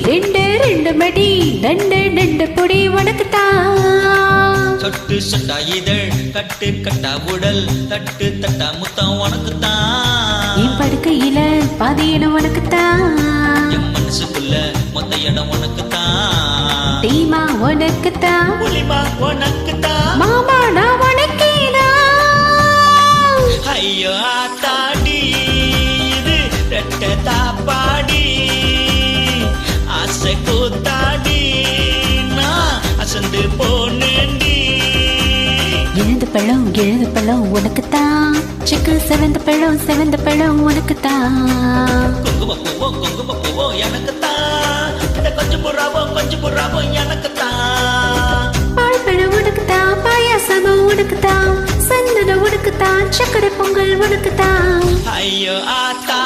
ரெண்டு ரெண்டு மடி ரெண்டு ரெண்டு பொடி உனக்குத்தான். சொட்டு சொட்டா இதழ் கட்டு கட்டா உடல் தட்டு தட்டா முத்தம் உனக்குத்தான். என் படுக்கையில பாதி இடம் உனக்குத்தான். என் மனசுக்குள்ள மொத்த இடம் உனக்குத்தான். டீமா உனக்குத்தான். புலிமா உனக்குத்தான். மாமா நான் உனக்கேதான். ஐயோ ஆத்தாடி இது ரெட்ட தாப்பாடி ஆசை கூத்தாடி நான் அசந்து போனேண்டி. எழுது பழம் உனக்குத்தான். சிக்கு செவந்த பழம் உனக்குத்தான். குங்கும பூவோ எனக்குத்தான். இந்த கொஞ்சம் புறாவோ எனக்குத்தான். பால் பழம் உனக்குத்தான். பாயாசமும் உனக்குத்தான். சந்தனம் உனக்குத்தான். சக்கரை பொங்கல் உனக்குத்தான். ஐயோ ஆத்தா